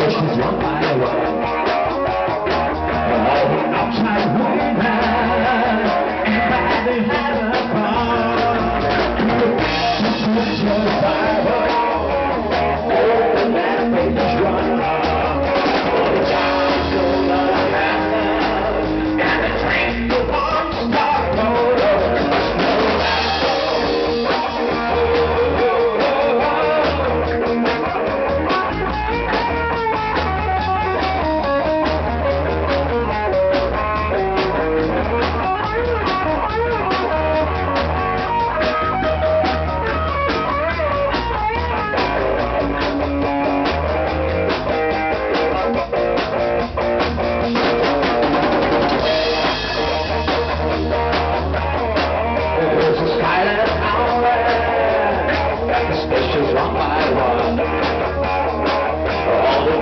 Specials one by one. All the outside women and by the heaven above. Just your Bible, open that page run. For the time's gonna happen, and the train will not stop rolling. Specials one by one. All the